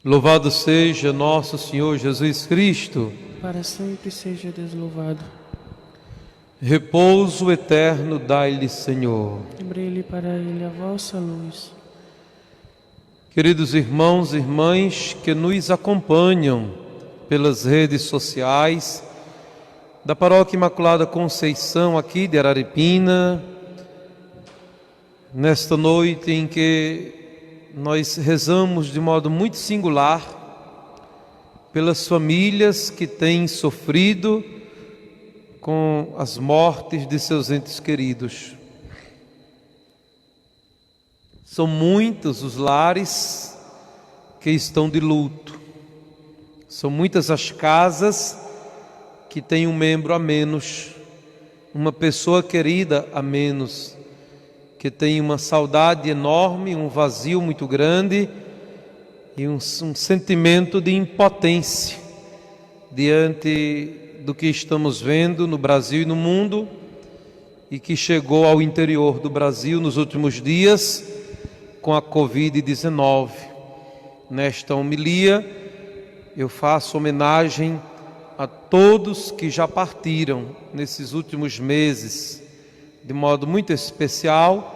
Louvado seja nosso Senhor Jesus Cristo. Para sempre seja Deus louvado. Repouso eterno dai-lhe, Senhor. Brilhe para ele a vossa luz. Queridos irmãos e irmãs que nos acompanham pelas redes sociais da Paróquia Imaculada Conceição aqui de Araripina, nesta noite em que nós rezamos de modo muito singular pelas famílias que têm sofrido com as mortes de seus entes queridos. São muitos os lares que estão de luto. São muitas as casas que têm um membro a menos, uma pessoa querida a menos, que tem uma saudade enorme, um vazio muito grande e um sentimento de impotência diante do que estamos vendo no Brasil e no mundo e que chegou ao interior do Brasil nos últimos dias com a Covid-19. Nesta homilia eu faço homenagem a todos que já partiram nesses últimos meses, de modo muito especial,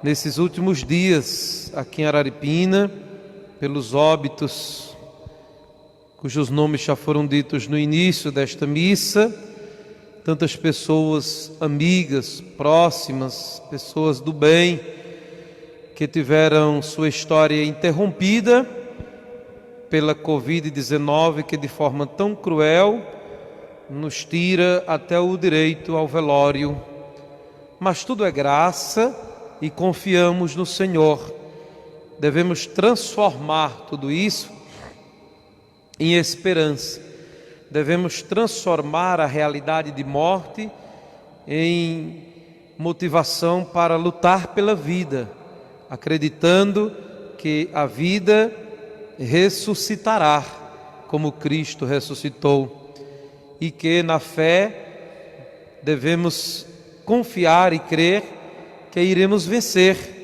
nesses últimos dias aqui em Araripina, pelos óbitos, cujos nomes já foram ditos no início desta missa, tantas pessoas amigas, próximas, pessoas do bem, que tiveram sua história interrompida pela Covid-19, que de forma tão cruel nos tira até o direito ao velório. Mas tudo é graça e confiamos no Senhor. Devemos transformar tudo isso em esperança. Devemos transformar a realidade de morte em motivação para lutar pela vida, acreditando que a vida ressuscitará como Cristo ressuscitou e que na fé devemos confiar e crer que iremos vencer.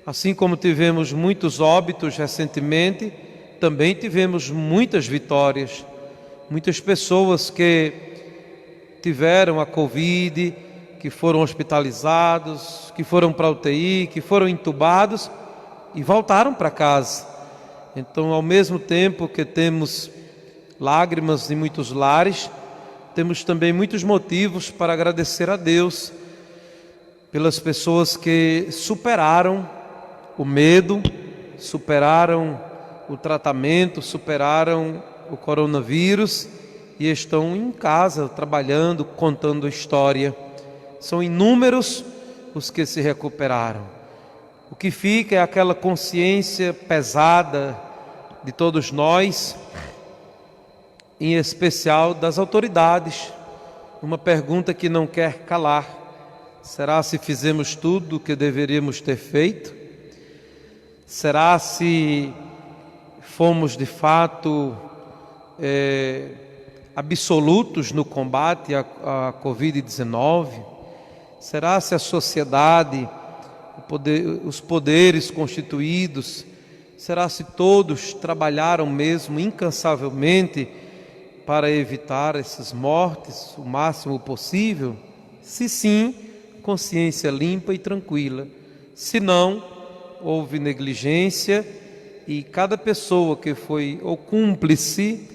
Assim como tivemos muitos óbitos recentemente, também tivemos muitas vitórias. Muitas pessoas que tiveram a Covid, que foram hospitalizados, que foram para a UTI, que foram entubados e voltaram para casa. Então, ao mesmo tempo que temos lágrimas em muitos lares, temos também muitos motivos para agradecer a Deus pelas pessoas que superaram o medo, superaram o tratamento, superaram o coronavírus e estão em casa trabalhando, contando a história. São inúmeros os que se recuperaram. O que fica é aquela consciência pesada de todos nós, em especial das autoridades. Uma pergunta que não quer calar: será se fizemos tudo o que deveríamos ter feito? Será se fomos de fato absolutos no combate à Covid-19? Será se a sociedade, os poderes constituídos, será se todos trabalharam mesmo incansavelmente para evitar essas mortes o máximo possível? Se sim, consciência limpa e tranquila. Se não, houve negligência e cada pessoa que foi ou cúmplice,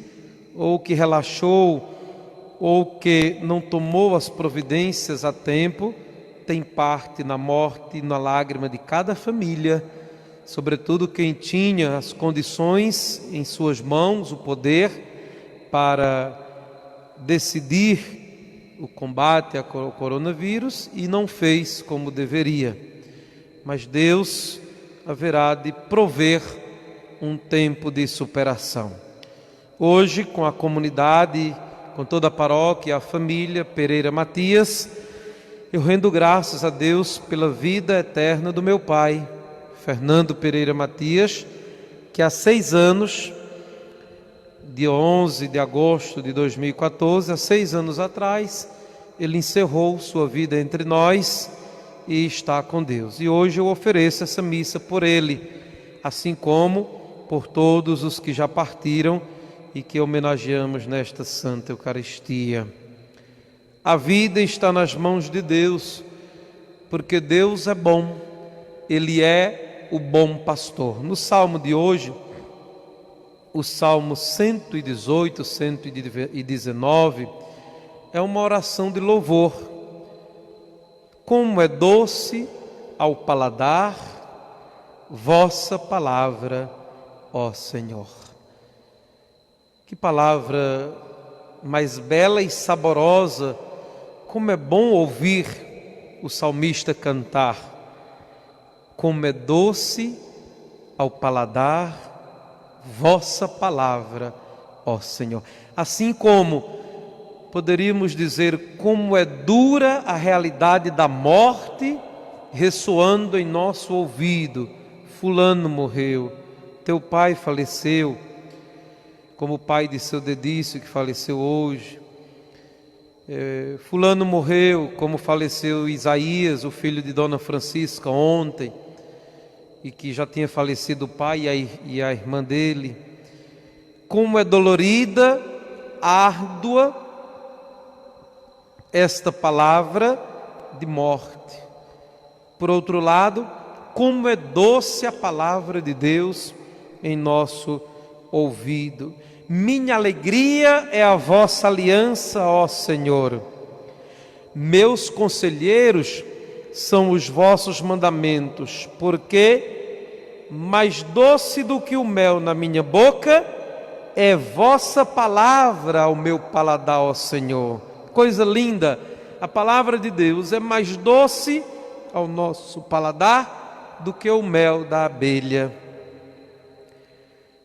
ou que relaxou, ou que não tomou as providências a tempo, tem parte na morte e na lágrima de cada família, sobretudo quem tinha as condições em suas mãos, o poder para decidir o combate ao coronavírus e não fez como deveria. Mas Deus haverá de prover um tempo de superação. Hoje, com a comunidade, com toda a paróquia, a família Pereira Matias, eu rendo graças a Deus pela vida eterna do meu pai, Fernando Pereira Matias, que há 6 anos, dia 11 de agosto de 2014, há 6 anos atrás, ele encerrou sua vida entre nós e está com Deus. E hoje eu ofereço essa missa por ele, assim como por todos os que já partiram e que homenageamos nesta Santa Eucaristia. A vida está nas mãos de Deus, porque Deus é bom, Ele é o bom pastor. No salmo de hoje, o salmo 118, 119, é uma oração de louvor. Como é doce ao paladar vossa palavra, ó Senhor. Que palavra mais bela e saborosa, como é bom ouvir o salmista cantar. Como é doce ao paladar vossa palavra, ó Senhor. Assim como poderíamos dizer como é dura a realidade da morte ressoando em nosso ouvido. Fulano morreu, teu pai faleceu, como o pai de seu Dedício que faleceu hoje. Fulano morreu, como faleceu Isaías, o filho de Dona Francisca, ontem, e que já tinha falecido o pai e a irmã dele. Como é dolorida, árdua esta palavra de morte. Por outro lado, como é doce a palavra de Deus em nosso ouvido. Minha alegria é a vossa aliança, ó Senhor. Meus conselheiros são os vossos mandamentos, porque mais doce do que o mel na minha boca é vossa palavra ao meu paladar, ó Senhor. Coisa linda, a palavra de Deus é mais doce ao nosso paladar do que o mel da abelha.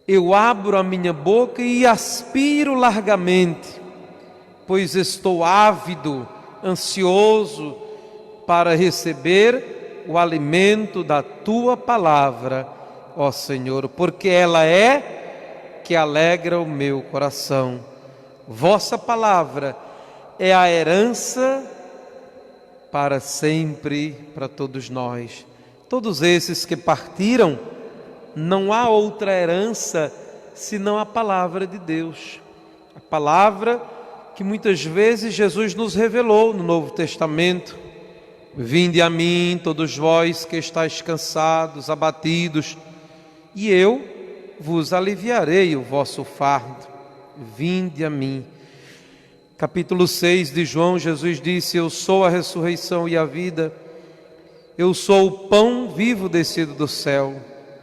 Eu abro a minha boca e aspiro largamente, pois estou ávido, ansioso para receber o alimento da tua palavra, ó Senhor, porque ela é que alegra o meu coração. Vossa palavra é a herança para sempre, para todos nós. Todos esses que partiram, não há outra herança senão a palavra de Deus. A palavra que muitas vezes Jesus nos revelou no Novo Testamento. Vinde a mim, todos vós que estáis cansados, abatidos, e eu vos aliviarei o vosso fardo. Vinde a mim. Capítulo 6 de João, Jesus disse: eu sou a ressurreição e a vida. Eu sou o pão vivo descido do céu.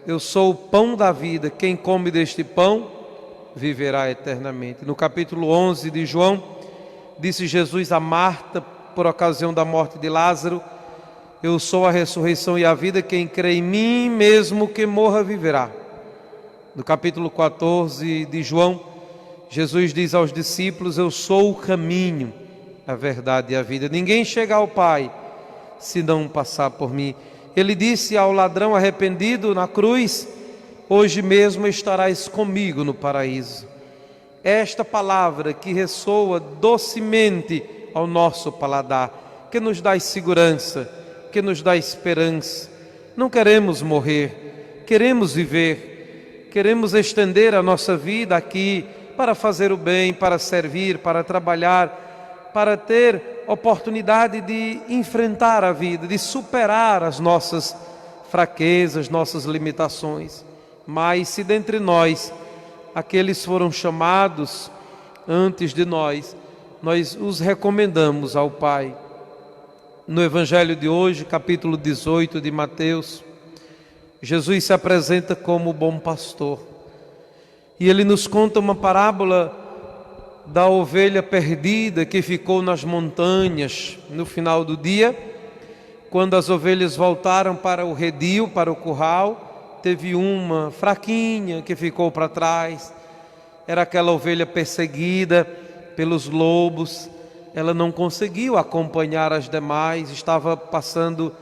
Eu sou o pão da vida. Quem come deste pão viverá eternamente. No capítulo 11 de João, disse Jesus a Marta, por ocasião da morte de Lázaro: eu sou a ressurreição e a vida. Quem crê em mim, mesmo que morra, viverá. No capítulo 14 de João, Jesus diz aos discípulos: eu sou o caminho, a verdade e a vida. Ninguém chega ao Pai se não passar por mim. Ele disse ao ladrão arrependido na cruz: hoje mesmo estarás comigo no paraíso. Esta palavra que ressoa docemente ao nosso paladar, que nos dá segurança, que nos dá esperança. Não queremos morrer, queremos viver, queremos estender a nossa vida aqui para fazer o bem, para servir, para trabalhar, para ter oportunidade de enfrentar a vida, de superar as nossas fraquezas, nossas limitações. Mas se dentre nós aqueles foram chamados antes de nós os recomendamos ao Pai. No Evangelho de hoje, capítulo 18 de Mateus, Jesus se apresenta como o bom pastor. E ele nos conta uma parábola da ovelha perdida que ficou nas montanhas no final do dia. Quando as ovelhas voltaram para o redil, para o curral, teve uma fraquinha que ficou para trás. Era aquela ovelha perseguida pelos lobos. Ela não conseguiu acompanhar as demais, estava passando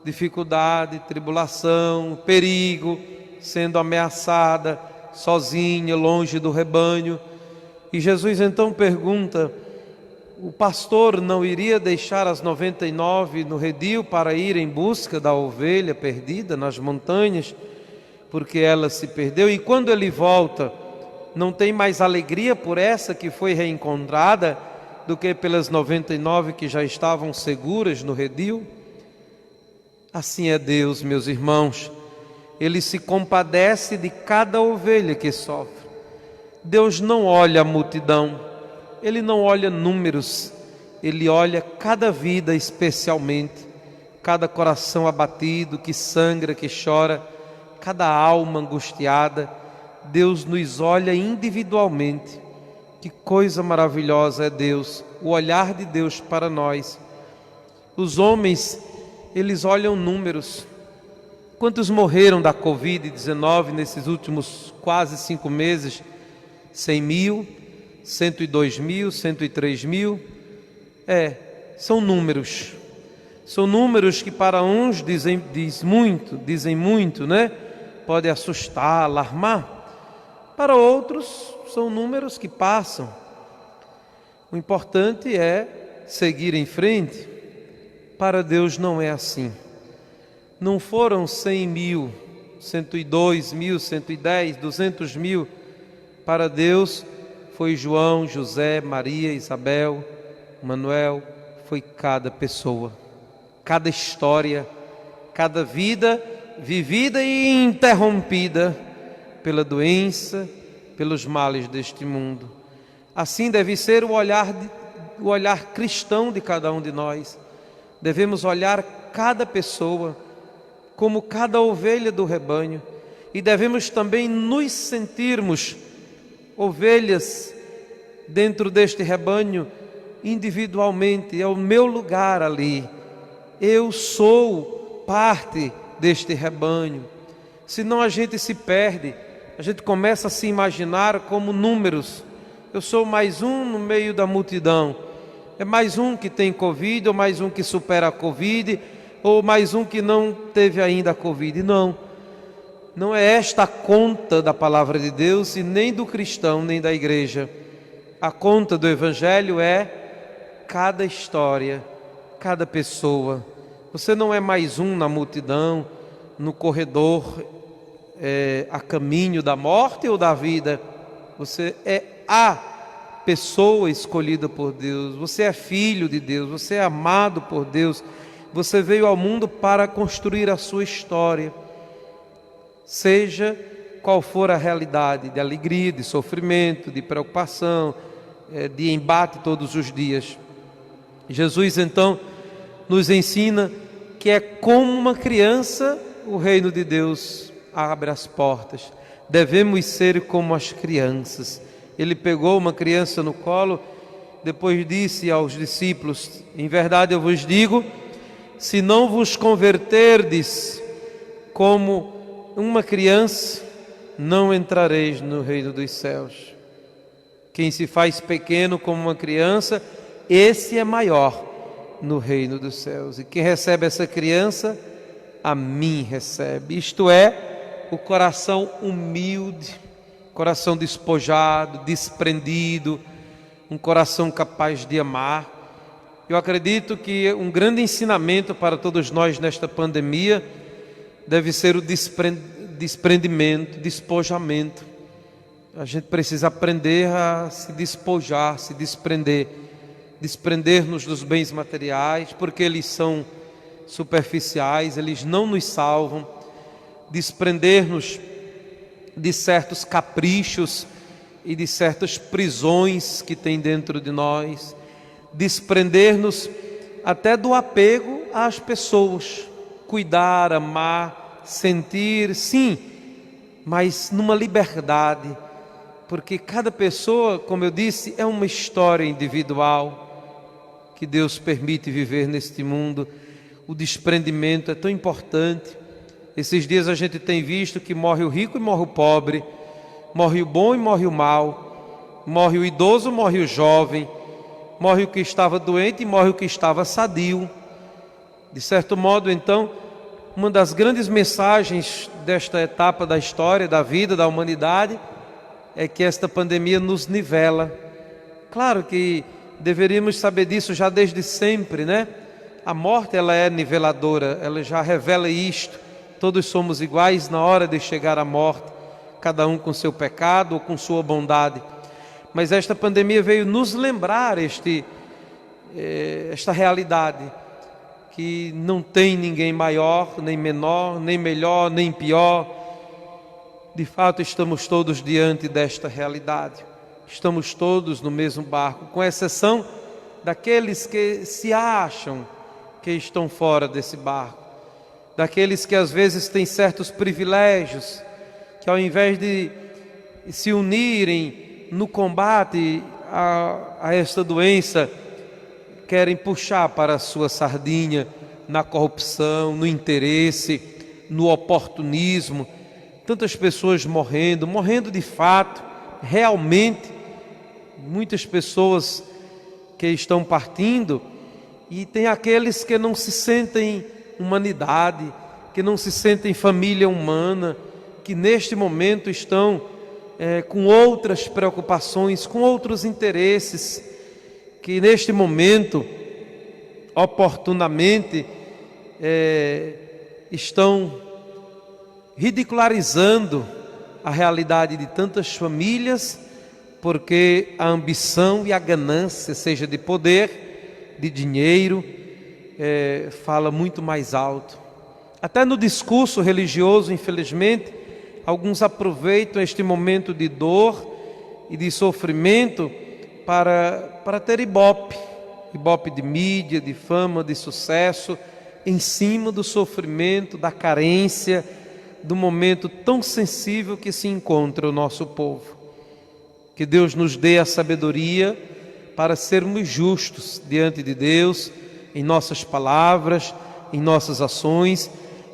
dificuldade, tribulação, perigo, sendo ameaçada, sozinha, longe do rebanho. E Jesus então pergunta: o pastor não iria deixar as 99 no redil para ir em busca da ovelha perdida nas montanhas? porque ela se perdeu, e quando ele volta, não tem mais alegria por essa que foi reencontrada do que pelas 99 que já estavam seguras no redil? Assim é Deus, meus irmãos. Ele se compadece de cada ovelha que sofre. Deus não olha a multidão, Ele não olha números, Ele olha cada vida especialmente, cada coração abatido, que sangra, que chora, cada alma angustiada. Deus nos olha individualmente. Que coisa maravilhosa é Deus, o olhar de Deus para nós. Os homens, eles olham números. Quantos morreram da Covid-19 nesses últimos quase 5 meses? 100 mil, 102 mil, 103 mil. São números. São números que para uns dizem muito, né? Pode assustar, alarmar. Para outros, são números que passam. O importante é seguir em frente. Para Deus não é assim. Não foram 100 mil, 102 mil, 110, 200 mil. Para Deus foi João, José, Maria, Isabel, Manuel. Foi cada pessoa, cada história, cada vida vivida e interrompida pela doença, pelos males deste mundo. Assim deve ser o olhar cristão de cada um de nós. Devemos olhar cada pessoa como cada ovelha do rebanho, e devemos também nos sentirmos ovelhas dentro deste rebanho individualmente. É o meu lugar ali, eu sou parte deste rebanho. Senão a gente se perde, a gente começa a se imaginar como números. Eu sou mais um no meio da multidão, é mais um que tem Covid, ou mais um que supera a Covid, ou mais um que não teve ainda a Covid. Não é esta a conta da palavra de Deus, e nem do cristão, nem da igreja. A conta do Evangelho é cada história, cada pessoa. Você não é mais um na multidão, no corredor, a caminho da morte ou da vida. Você é a pessoa escolhida por Deus. Você é filho de Deus, você é amado por Deus. Você veio ao mundo para construir a sua história, seja qual for a realidade, de alegria, de sofrimento, de preocupação, de embate todos os dias. Jesus então nos ensina que é como uma criança o reino de Deus abre as portas. Devemos ser como as crianças. Ele pegou uma criança no colo, depois disse aos discípulos: em verdade eu vos digo, se não vos converterdes como uma criança, não entrareis no reino dos céus. Quem se faz pequeno como uma criança, esse é maior no reino dos céus. E quem recebe essa criança, a mim recebe. Isto é, o coração humilde, coração despojado, desprendido, um coração capaz de amar. Eu acredito que um grande ensinamento para todos nós nesta pandemia deve ser o desprendimento, despojamento. A gente precisa aprender a se despojar, se desprender-nos dos bens materiais, porque eles são superficiais, eles não nos salvam. Desprender-nos de certos caprichos e de certas prisões que tem dentro de nós. Desprender-nos até do apego às pessoas, cuidar, amar, sentir, sim, mas numa liberdade, porque cada pessoa, como eu disse, é uma história individual que Deus permite viver neste mundo. O desprendimento é tão importante. Esses dias a gente tem visto que morre o rico e morre o pobre, morre o bom e morre o mal, morre o idoso, morre o jovem, morre o que estava doente e morre o que estava sadio. De certo modo, então, uma das grandes mensagens desta etapa da história, da vida, da humanidade, é que esta pandemia nos nivela. Claro que deveríamos saber disso já desde sempre, né? A morte, ela é niveladora, ela já revela isto, todos somos iguais na hora de chegar à morte, cada um com seu pecado ou com sua bondade. Mas esta pandemia veio nos lembrar esta realidade, que não tem ninguém maior, nem menor, nem melhor, nem pior. De fato, estamos todos diante desta realidade. Estamos todos no mesmo barco, com exceção daqueles que se acham que estão fora desse barco, daqueles que às vezes têm certos privilégios, que ao invés de se unirem no combate a esta doença, querem puxar para a sua sardinha na corrupção, no interesse, no oportunismo. Tantas pessoas morrendo de fato, realmente, muitas pessoas que estão partindo, e tem aqueles que não se sentem humanidade, que não se sentem família humana, que neste momento estão com outras preocupações, com outros interesses, que neste momento, oportunamente, estão ridicularizando a realidade de tantas famílias, porque a ambição e a ganância, seja de poder, de dinheiro, fala muito mais alto. Até no discurso religioso, infelizmente, alguns aproveitam este momento de dor e de sofrimento para ter ibope de mídia, de fama, de sucesso, em cima do sofrimento, da carência, do momento tão sensível que se encontra o nosso povo. Que Deus nos dê a sabedoria para sermos justos diante de Deus, em nossas palavras, em nossas ações,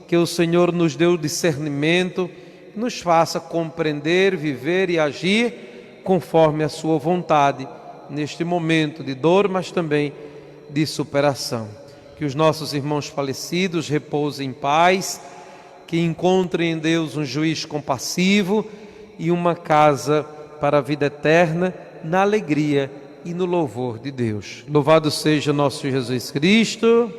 que o Senhor nos dê o discernimento, nos faça compreender, viver e agir conforme a sua vontade, neste momento de dor, mas também de superação. Que os nossos irmãos falecidos repousem em paz, que encontrem em Deus um juiz compassivo e uma casa para a vida eterna, na alegria e no louvor de Deus. Louvado seja nosso Jesus Cristo.